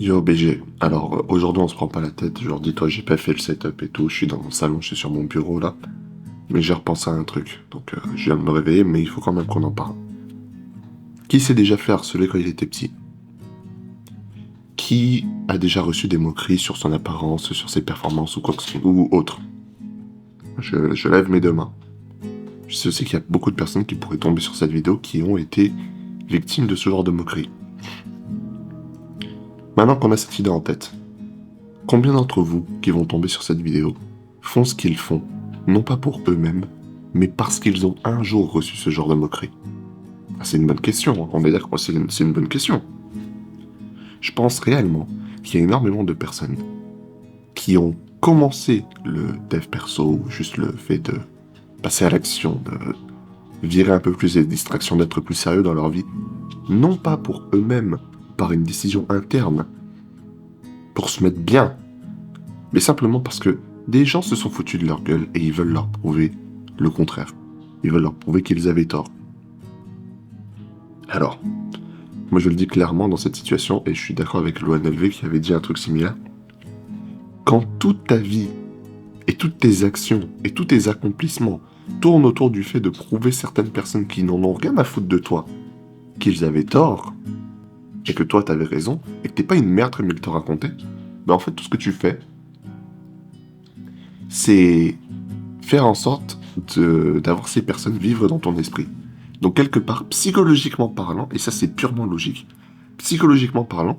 Yo BG, alors aujourd'hui on se prend pas la tête, genre dis-toi j'ai pas fait le setup et tout, je suis dans mon salon, je suis sur mon bureau là, mais j'ai repensé à un truc, donc je viens de me réveiller mais il faut quand même qu'on en parle. Qui s'est déjà fait harceler quand il était petit? Qui a déjà reçu des moqueries sur son apparence, sur ses performances ou quoi que ce soit, ou autre? Je lève mes deux mains. Je sais aussi qu'il y a beaucoup de personnes qui pourraient tomber sur cette vidéo qui ont été victimes de ce genre de moqueries. Maintenant qu'on a cette idée en tête, combien d'entre vous qui vont tomber sur cette vidéo font ce qu'ils font, non pas pour eux-mêmes, mais parce qu'ils ont un jour reçu ce genre de moquerie? Ah, c'est une bonne question, on est d'accord, c'est une bonne question. Je pense réellement qu'il y a énormément de personnes qui ont commencé le dev perso, ou juste le fait de passer à l'action, de virer un peu plus les distractions, d'être plus sérieux dans leur vie, non pas pour eux-mêmes, par une décision interne, pour se mettre bien, mais simplement parce que des gens se sont foutus de leur gueule et ils veulent leur prouver le contraire. Ils veulent leur prouver qu'ils avaient tort. Alors, moi je le dis clairement dans cette situation, et je suis d'accord avec l'ONLV qui avait dit un truc similaire. Quand toute ta vie, et toutes tes actions, et tous tes accomplissements tournent autour du fait de prouver certaines personnes qui n'en ont rien à foutre de toi, qu'ils avaient tort, et que toi t'avais raison, et que t'es pas une merde comme ils te racontaient, ben en fait tout ce que tu fais, c'est faire en sorte d'avoir ces personnes vivre dans ton esprit. Donc quelque part, psychologiquement parlant, et ça c'est purement logique, psychologiquement parlant,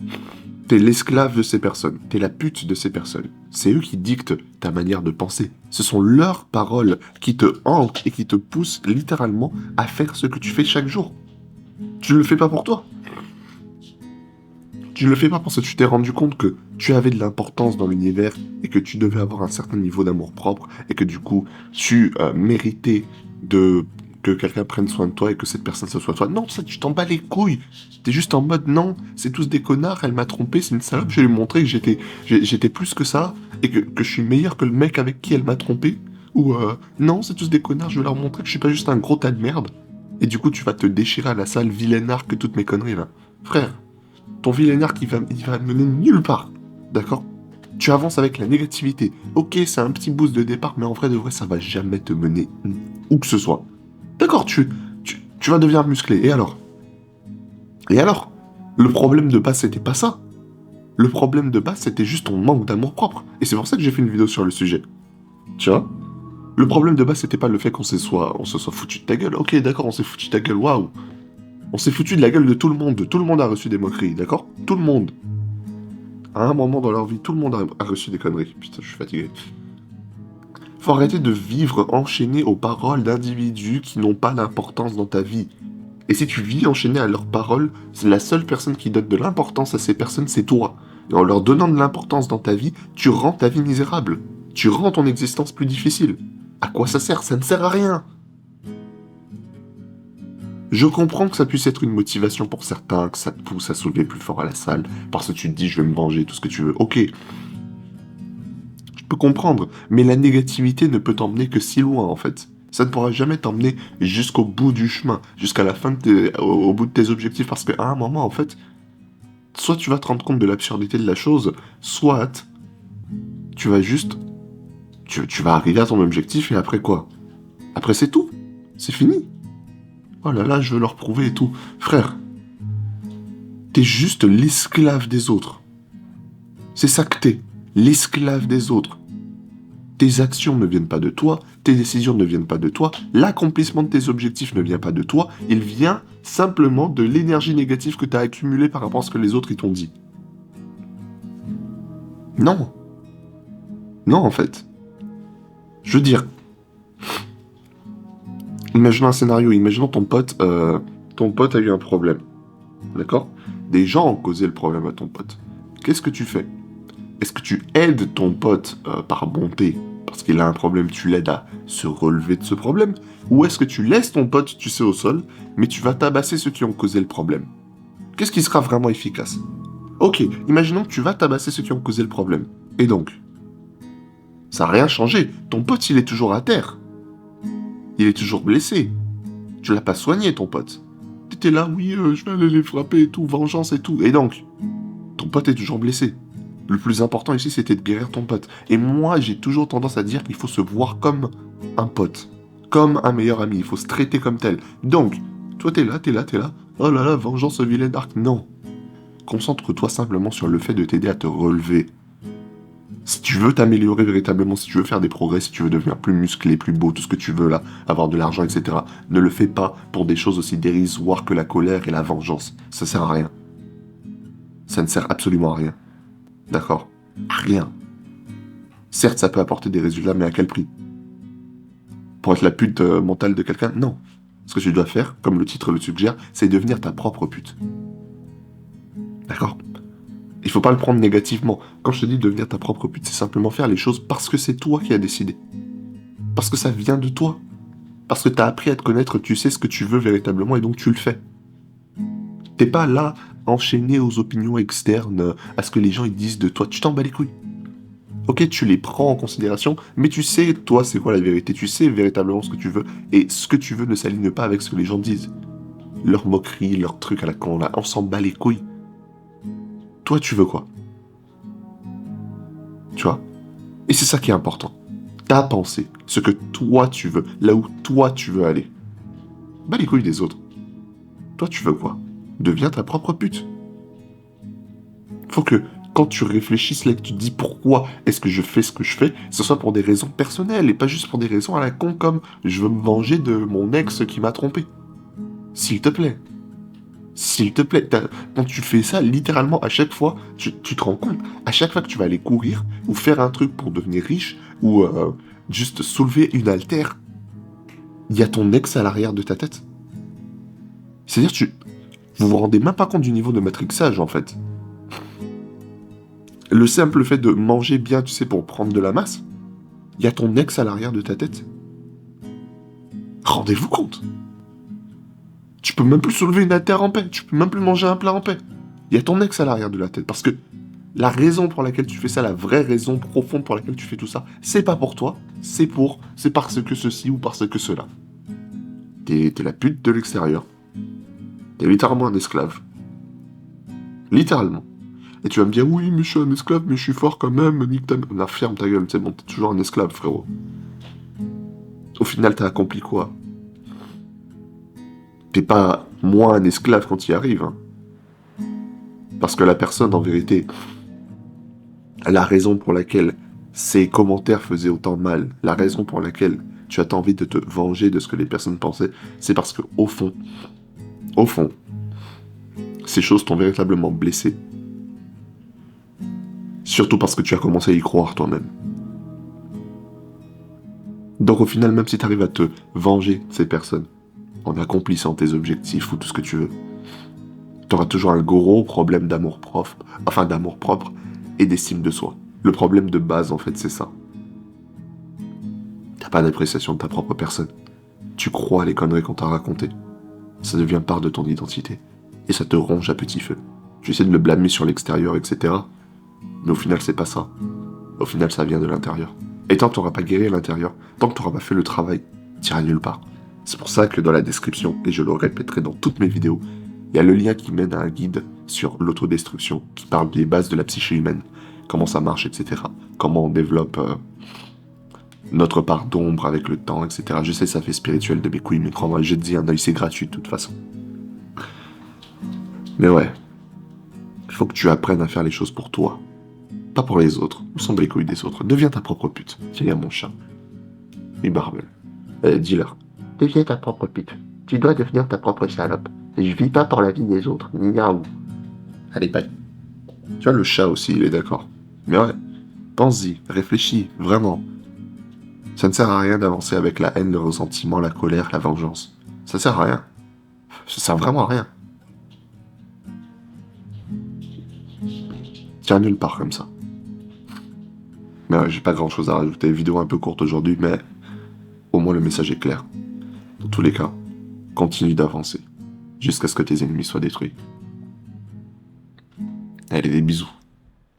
t'es l'esclave de ces personnes, t'es la pute de ces personnes. C'est eux qui dictent ta manière de penser. Ce sont leurs paroles qui te hantent et qui te poussent littéralement à faire ce que tu fais chaque jour. Tu ne le fais pas pour toi. Tu ne le fais pas parce que tu t'es rendu compte que tu avais de l'importance dans l'univers et que tu devais avoir un certain niveau d'amour-propre et que du coup, tu méritais que quelqu'un prenne soin de toi et que cette personne ce soit toi. Non, ça, tu t'en bats les couilles. T'es juste en mode, non, c'est tous des connards, elle m'a trompé, c'est une salope, je vais lui montrer que j'étais plus que ça et que je suis meilleur que le mec avec qui elle m'a trompé. Ou, non, c'est tous des connards, je vais leur montrer que je suis pas juste un gros tas de merde. Et du coup, tu vas te déchirer à la salle vilainard que toutes mes conneries, là. Frère, ton vilainard il va mener nulle part, d'accord? Tu avances avec la négativité. Ok, c'est un petit boost de départ, mais en vrai de vrai, ça va jamais te mener où que ce soit. D'accord, tu vas devenir musclé, et alors? Et alors? Le problème de base, c'était pas ça. Le problème de base, c'était juste ton manque d'amour-propre. Et c'est pour ça que j'ai fait une vidéo sur le sujet. Tu vois? Le problème de base, c'était pas le fait on se soit foutu de ta gueule. Ok, d'accord, on s'est foutu de ta gueule, waouh. On s'est foutu de la gueule de tout le monde. Tout le monde a reçu des moqueries, d'accord? Tout le monde. À un moment dans leur vie, tout le monde a reçu des conneries. Putain, je suis fatigué. Faut arrêter de vivre enchaîné aux paroles d'individus qui n'ont pas d'importance dans ta vie. Et si tu vis enchaîné à leurs paroles, c'est la seule personne qui donne de l'importance à ces personnes, c'est toi. Et en leur donnant de l'importance dans ta vie, tu rends ta vie misérable. Tu rends ton existence plus difficile. À quoi ça sert? Ça ne sert à rien. Je comprends que ça puisse être une motivation pour certains, que ça te pousse à soulever plus fort à la salle, parce que tu te dis je vais me venger, tout ce que tu veux. Ok, je peux comprendre, mais la négativité ne peut t'emmener que si loin en fait. Ça ne pourra jamais t'emmener jusqu'au bout du chemin, jusqu'à la fin au bout de tes objectifs, parce qu'à un moment en fait, soit tu vas te rendre compte de l'absurdité de la chose, soit tu vas juste, tu vas arriver à ton objectif et après quoi? Après c'est tout, c'est fini. Oh là là, je veux leur prouver et tout. Frère, t'es juste l'esclave des autres. C'est ça que t'es, l'esclave des autres. Tes actions ne viennent pas de toi, tes décisions ne viennent pas de toi, l'accomplissement de tes objectifs ne vient pas de toi, il vient simplement de l'énergie négative que t'as accumulée par rapport à ce que les autres ils t'ont dit. Non. Non, en fait. Je veux dire, imaginons un scénario, imaginons ton pote a eu un problème. D'accord? Des gens ont causé le problème à ton pote. Qu'est-ce que tu fais? Est-ce que tu aides ton pote par bonté, parce qu'il a un problème, tu l'aides à se relever de ce problème? Ou est-ce que tu laisses ton pote, tu sais, au sol, mais tu vas tabasser ceux qui ont causé le problème? Qu'est-ce qui sera vraiment efficace? Ok, imaginons que tu vas tabasser ceux qui ont causé le problème. Et donc? Ça n'a rien changé. Ton pote, il est toujours à terre. Il est toujours blessé. Tu l'as pas soigné, ton pote. T'étais là, oui, je vais aller les frapper et tout, vengeance et tout. Et donc? ton pote est toujours blessé. Le plus important ici, c'était de guérir ton pote. Et moi, j'ai toujours tendance à dire qu'il faut se voir comme un pote, comme un meilleur ami. Il faut se traiter comme tel. Donc, toi, t'es là. Oh là là, vengeance au vilain arc. Non. Concentre-toi simplement sur le fait de t'aider à te relever. Si tu veux t'améliorer véritablement, si tu veux faire des progrès, si tu veux devenir plus musclé, plus beau, tout ce que tu veux là, avoir de l'argent, etc., ne le fais pas pour des choses aussi dérisoires que la colère et la vengeance. Ça sert à rien. Ça ne sert absolument à rien. D'accord? À rien. Certes, ça peut apporter des résultats, mais à quel prix? Pour être la pute mentale de quelqu'un? Non. Ce que tu dois faire, comme le titre le suggère, c'est devenir ta propre pute. D'accord? Il faut pas le prendre négativement. Quand je te dis devenir ta propre pute, c'est simplement faire les choses parce que c'est toi qui as décidé. Parce que ça vient de toi. Parce que tu as appris à te connaître, tu sais ce que tu veux véritablement et donc tu le fais. T'es pas là, enchaîné aux opinions externes, à ce que les gens ils disent de toi. Tu t'en bats les couilles. Ok, tu les prends en considération, mais tu sais, toi, c'est quoi la vérité. Tu sais véritablement ce que tu veux. Et ce que tu veux ne s'aligne pas avec ce que les gens disent. Leurs moqueries, leurs trucs à la con, là, on s'en bat les couilles. Toi, tu veux quoi? Tu vois? Et c'est ça qui est important. Ta pensée, ce que toi tu veux, là où toi tu veux aller. Bats les couilles des autres. Toi, tu veux quoi? Deviens ta propre pute. Faut que, quand tu réfléchisses là, que tu te dis pourquoi est-ce que je fais ce que je fais, ce soit pour des raisons personnelles et pas juste pour des raisons à la con comme je veux me venger de mon ex qui m'a trompé. S'il te plaît. S'il te plaît. Quand tu fais ça, littéralement, à chaque fois, tu te rends compte, à chaque fois que tu vas aller courir ou faire un truc pour devenir riche ou juste soulever une haltère, il y a ton ex à l'arrière de ta tête. C'est-à-dire, vous vous rendez même pas compte du niveau de matrixage, en fait. Le simple fait de manger bien, tu sais, pour prendre de la masse, il y a ton ex à l'arrière de ta tête. Rendez-vous compte. Tu peux même plus soulever une haltère en paix. Tu peux même plus manger un plat en paix. Il y a ton ex à l'arrière de la tête. Parce que la raison pour laquelle tu fais ça, la vraie raison profonde pour laquelle tu fais tout ça, c'est pas pour toi, c'est parce que ceci ou parce que cela. T'es la pute de l'extérieur. T'es littéralement un esclave. Littéralement. Et tu vas me dire, oui, mais je suis un esclave, mais je suis fort quand même, nique ta... Non, ferme ta gueule, c'est bon, t'es toujours un esclave, frérot. Au final, t'as accompli quoi? T'es pas moins un esclave quand il arrive, hein. Parce que la personne, en vérité, la raison pour laquelle ces commentaires faisaient autant mal, la raison pour laquelle tu as envie de te venger de ce que les personnes pensaient, c'est parce que, au fond, ces choses t'ont véritablement blessé. Surtout parce que tu as commencé à y croire toi-même. Donc au final, même si tu arrives à te venger de ces personnes, en accomplissant tes objectifs ou tout ce que tu veux, tu auras toujours un gros problème d'amour-propre, et d'estime de soi. Le problème de base, en fait, c'est ça. T'as pas d'appréciation de ta propre personne. Tu crois à les conneries qu'on t'a racontées. Ça devient part de ton identité. Et ça te ronge à petit feu. Tu essaies de le blâmer sur l'extérieur, etc. Mais au final, c'est pas ça. Au final, ça vient de l'intérieur. Et tant que t'auras pas guéri à l'intérieur, tant que t'auras pas fait le travail, t'iras nulle part. C'est pour ça que dans la description, et je le répéterai dans toutes mes vidéos, il y a le lien qui mène à un guide sur l'autodestruction, qui parle des bases de la psyché humaine, comment ça marche, etc. Comment on développe notre part d'ombre avec le temps, etc. Je sais, ça fait spirituel de mes couilles, mais crois-moi, je te dis, un œil, c'est gratuit de toute façon. Mais ouais, il faut que tu apprennes à faire les choses pour toi. Pas pour les autres. Où sont les couilles des autres? Deviens ta propre pute. Tiens, y a mon chat. Il barbelle. Dis-leur. Deviens ta propre pute. Tu dois devenir ta propre salope. Je vis pas pour la vie des autres. Miaou. Allez, bye. Tu vois, le chat aussi, il est d'accord. Mais ouais, pense-y, réfléchis, vraiment. Ça ne sert à rien d'avancer avec la haine, le ressentiment, la colère, la vengeance. Ça sert à rien. Ça sert vraiment à rien. Tiens, nulle part comme ça. Mais ouais, j'ai pas grand chose à rajouter. Vidéo un peu courte aujourd'hui, mais au moins le message est clair. Dans tous les cas, continue d'avancer. Jusqu'à ce que tes ennemis soient détruits. Allez, des bisous.